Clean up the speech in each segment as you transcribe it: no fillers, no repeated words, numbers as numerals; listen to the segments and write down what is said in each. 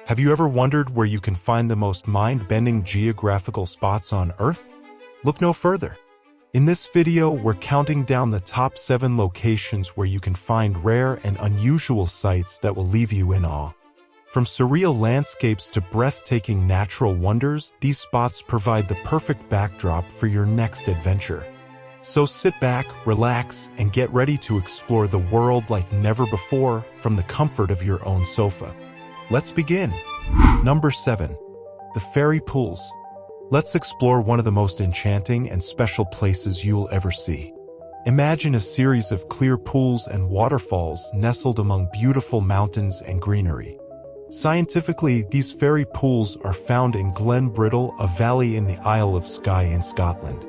Have you ever wondered where you can find the most mind-bending geographical spots on Earth? Look no further. In this video, we're counting down the top 7 locations where you can find rare and unusual sights that will leave you in awe. From surreal landscapes to breathtaking natural wonders, these spots provide the perfect backdrop for your next adventure. So sit back, relax, and get ready to explore the world like never before from the comfort of your own sofa. Let's begin. Number 7. The Fairy Pools. Let's explore one of the most enchanting and special places you'll ever see. Imagine a series of clear pools and waterfalls nestled among beautiful mountains and greenery. Scientifically, these fairy pools are found in Glen Brittle, a valley in the Isle of Skye in Scotland.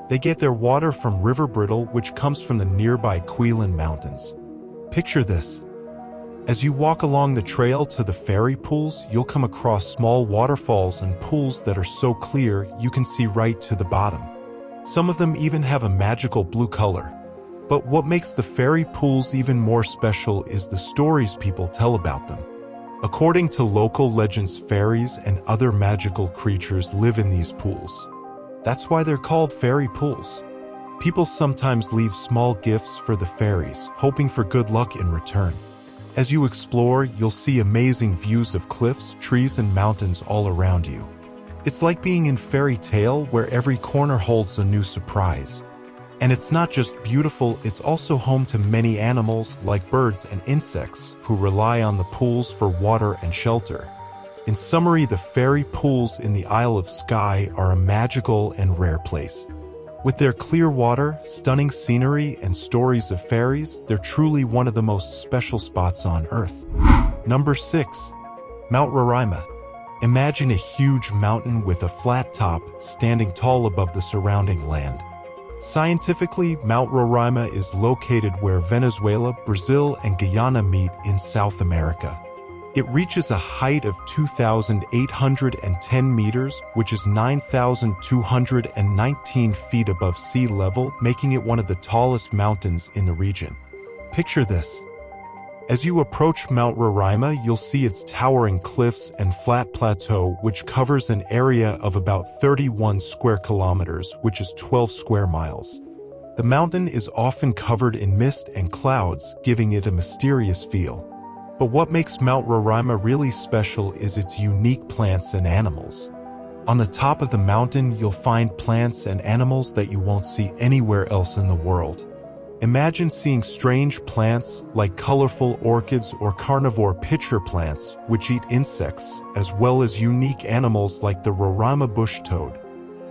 They get their water from River Brittle, which comes from the nearby Cuillin Mountains. Picture this. As you walk along the trail to the fairy pools, you'll come across small waterfalls and pools that are so clear you can see right to the bottom. Some of them even have a magical blue color. But what makes the fairy pools even more special is the stories people tell about them. According to local legends, fairies and other magical creatures live in these pools. That's why they're called fairy pools. People sometimes leave small gifts for the fairies, hoping for good luck in return. As you explore, you'll see amazing views of cliffs, trees, and mountains all around you. It's like being in fairy tale where every corner holds a new surprise. And it's not just beautiful, it's also home to many animals like birds and insects who rely on the pools for water and shelter. In summary, the fairy pools in the Isle of Skye are a magical and rare place. With their clear water, stunning scenery, and stories of fairies, they're truly one of the most special spots on Earth. Number 6. Mount Roraima. Imagine a huge mountain with a flat top standing tall above the surrounding land. Scientifically, Mount Roraima is located where Venezuela, Brazil, and Guyana meet in South America. It reaches a height of 2,810 meters, which is 9,219 feet above sea level, making it one of the tallest mountains in the region. Picture this. As you approach Mount Roraima, you'll see its towering cliffs and flat plateau, which covers an area of about 31 square kilometers, which is 12 square miles. The mountain is often covered in mist and clouds, giving it a mysterious feel. But what makes Mount Roraima really special is its unique plants and animals. On the top of the mountain, you'll find plants and animals that you won't see anywhere else in the world. Imagine seeing strange plants like colorful orchids or carnivore pitcher plants, which eat insects, as well as unique animals like the Roraima bush toad.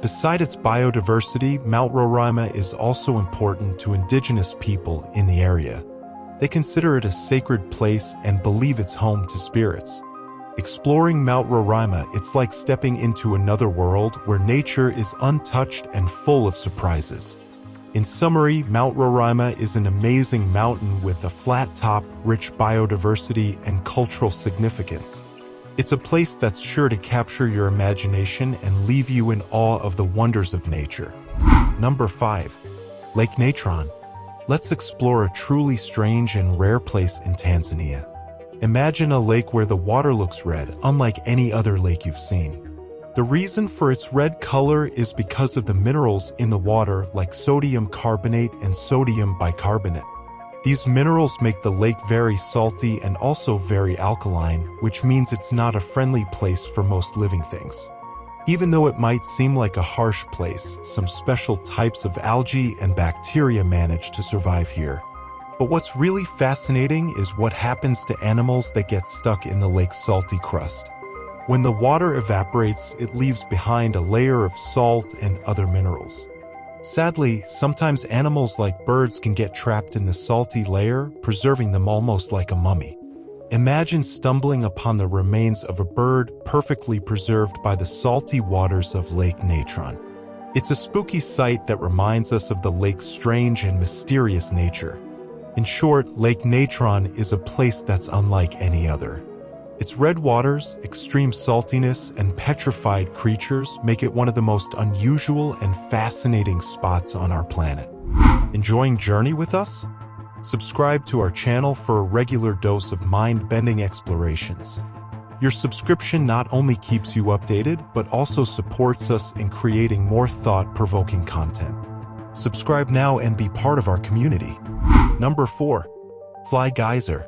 Beside its biodiversity, Mount Roraima is also important to indigenous people in the area. They consider it a sacred place and believe it's home to spirits. Exploring Mount Roraima, it's like stepping into another world where nature is untouched and full of surprises. In summary, Mount Roraima is an amazing mountain with a flat top, rich biodiversity, and cultural significance. It's a place that's sure to capture your imagination and leave you in awe of the wonders of nature. Number 5. Lake Natron. Let's explore a truly strange and rare place in Tanzania. Imagine a lake where the water looks red, unlike any other lake you've seen. The reason for its red color is because of the minerals in the water like sodium carbonate and sodium bicarbonate. These minerals make the lake very salty and also very alkaline, which means it's not a friendly place for most living things. Even though it might seem like a harsh place, some special types of algae and bacteria manage to survive here. But what's really fascinating is what happens to animals that get stuck in the lake's salty crust. When the water evaporates, it leaves behind a layer of salt and other minerals. Sadly, sometimes animals like birds can get trapped in the salty layer, preserving them almost like a mummy. Imagine stumbling upon the remains of a bird perfectly preserved by the salty waters of Lake Natron. It's a spooky sight that reminds us of the lake's strange and mysterious nature. In short, Lake Natron is a place that's unlike any other. Its red waters, extreme saltiness, and petrified creatures make it one of the most unusual and fascinating spots on our planet. Enjoying Journey with us? Subscribe to our channel for a regular dose of mind-bending explorations. Your subscription not only keeps you updated, but also supports us in creating more thought-provoking content. Subscribe now and be part of our community. Number 4. Fly Geyser.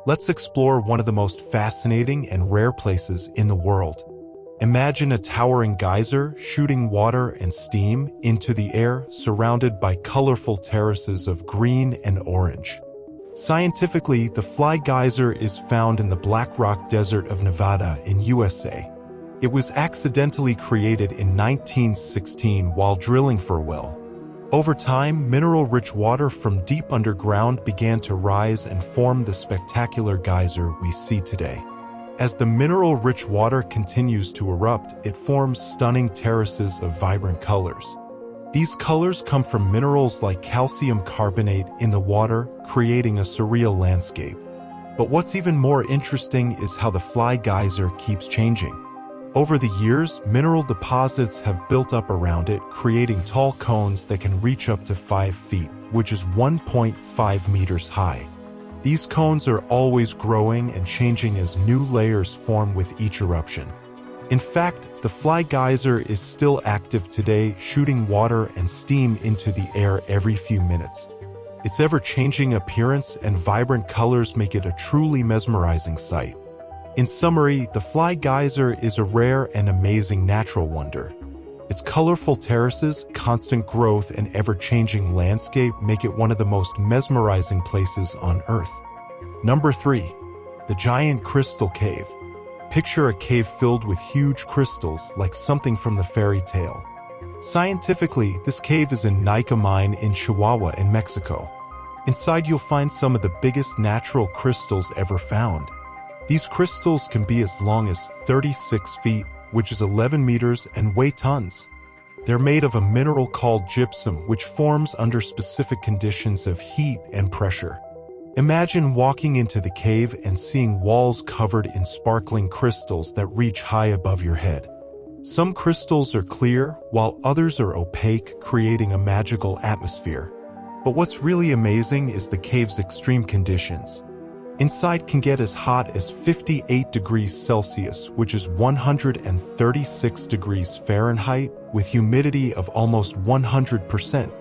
Let's explore one of the most fascinating and rare places in the world. Imagine a towering geyser shooting water and steam into the air, surrounded by colorful terraces of green and orange. Scientifically, the Fly Geyser is found in the Black Rock Desert of Nevada in USA. It was accidentally created in 1916 while drilling for a well. Over time, mineral-rich water from deep underground began to rise and form the spectacular geyser we see today. As the mineral-rich water continues to erupt, it forms stunning terraces of vibrant colors. These colors come from minerals like calcium carbonate in the water, creating a surreal landscape. But what's even more interesting is how the Fly Geyser keeps changing. Over the years, mineral deposits have built up around it, creating tall cones that can reach up to 5 feet, which is 1.5 meters high. These cones are always growing and changing as new layers form with each eruption. In fact, the Fly Geyser is still active today, shooting water and steam into the air every few minutes. Its ever-changing appearance and vibrant colors make it a truly mesmerizing sight. In summary, the Fly Geyser is a rare and amazing natural wonder. Its colorful terraces, constant growth, and ever-changing landscape make it one of the most mesmerizing places on Earth. Number 3. The Giant Crystal Cave. Picture a cave filled with huge crystals, like something from the fairy tale. Scientifically, this cave is in Nika Mine in Chihuahua in Mexico. Inside you'll find some of the biggest natural crystals ever found. These crystals can be as long as 36 feet, which is 11 meters, and weigh tons. They're made of a mineral called gypsum, which forms under specific conditions of heat and pressure. Imagine walking into the cave and seeing walls covered in sparkling crystals that reach high above your head. Some crystals are clear, while others are opaque, creating a magical atmosphere. But what's really amazing is the cave's extreme conditions. Inside can get as hot as 58 degrees Celsius, which is 136 degrees Fahrenheit, with humidity of almost 100%.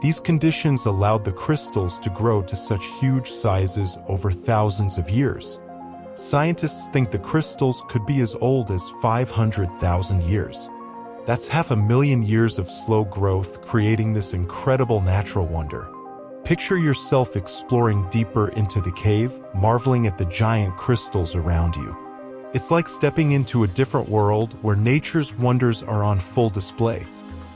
These conditions allowed the crystals to grow to such huge sizes over thousands of years. Scientists think the crystals could be as old as 500,000 years. That's 500,000 years of slow growth, creating this incredible natural wonder. Picture yourself exploring deeper into the cave, marveling at the giant crystals around you. It's like stepping into a different world where nature's wonders are on full display.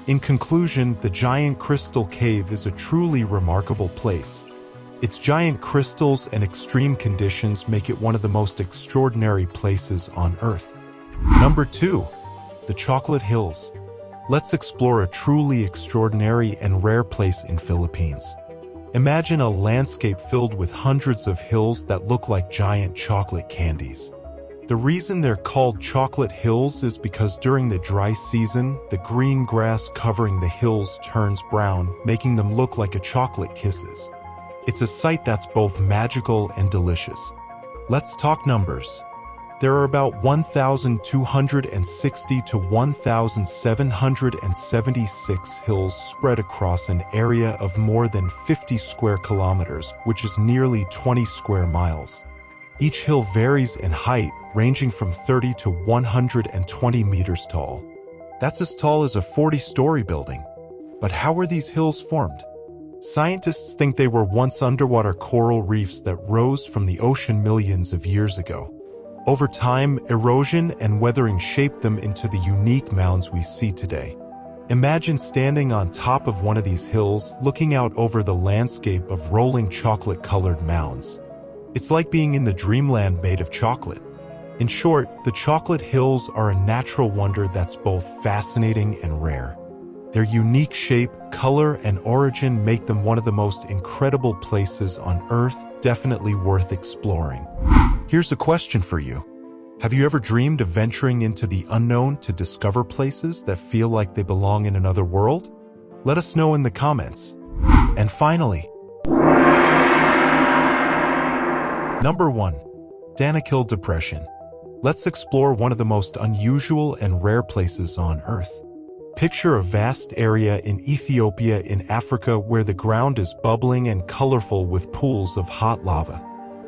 In conclusion, the Giant Crystal Cave is a truly remarkable place. Its giant crystals and extreme conditions make it one of the most extraordinary places on Earth. Number 2. The Chocolate Hills. Let's explore a truly extraordinary and rare place in Philippines. Imagine a landscape filled with hundreds of hills that look like giant chocolate candies. The reason they're called chocolate hills is because during the dry season, the green grass covering the hills turns brown, making them look like a chocolate kisses. It's a sight that's both magical and delicious. Let's talk numbers. There are about 1,260 to 1,776 hills spread across an area of more than 50 square kilometers, which is nearly 20 square miles. Each hill varies in height, ranging from 30 to 120 meters tall. That's as tall as a 40-story building. But how were these hills formed? Scientists think they were once underwater coral reefs that rose from the ocean millions of years ago. Over time, erosion and weathering shaped them into the unique mounds we see today. Imagine standing on top of one of these hills, looking out over the landscape of rolling chocolate-colored mounds. It's like being in the dreamland made of chocolate. In short, the Chocolate Hills are a natural wonder that's both fascinating and rare. Their unique shape, color, and origin make them one of the most incredible places on Earth, definitely worth exploring. Here's a question for you. Have you ever dreamed of venturing into the unknown to discover places that feel like they belong in another world? Let us know in the comments. And finally, Number 1. Danakil Depression. Let's explore one of the most unusual and rare places on Earth. Picture a vast area in Ethiopia in Africa where the ground is bubbling and colorful with pools of hot lava.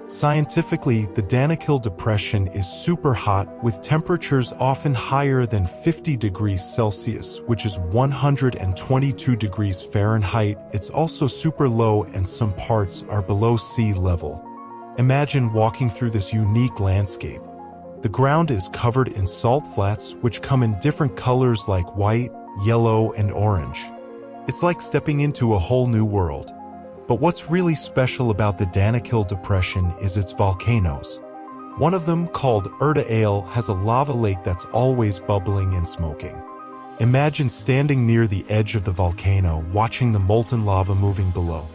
Scientifically, the Danakil Depression is super hot, with temperatures often higher than 50 degrees Celsius, which is 122 degrees Fahrenheit. It's also super low and some parts are below sea level. Imagine walking through this unique landscape. The ground is covered in salt flats, which come in different colors like white, yellow, and orange. It's like stepping into a whole new world. But what's really special about the Danakil Depression is its volcanoes. One of them, called Erta Ale, has a lava lake that's always bubbling and smoking. Imagine standing near the edge of the volcano, watching the molten lava moving below.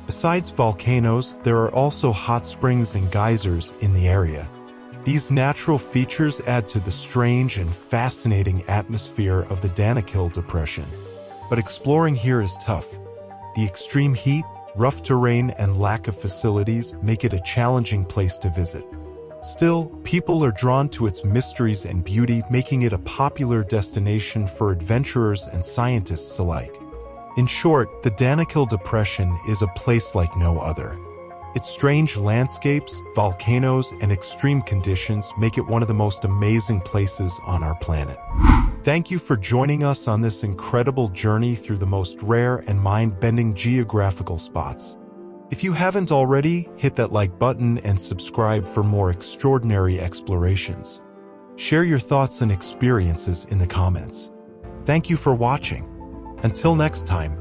Besides volcanoes, there are also hot springs and geysers in the area. These natural features add to the strange and fascinating atmosphere of the Danakil Depression. But exploring here is tough. The extreme heat, rough terrain, and lack of facilities make it a challenging place to visit. Still, people are drawn to its mysteries and beauty, making it a popular destination for adventurers and scientists alike. In short, the Danakil Depression is a place like no other. Its strange landscapes, volcanoes, and extreme conditions make it one of the most amazing places on our planet. Thank you for joining us on this incredible journey through the most rare and mind-bending geographical spots. If you haven't already, hit that like button and subscribe for more extraordinary explorations. Share your thoughts and experiences in the comments. Thank you for watching. Until next time.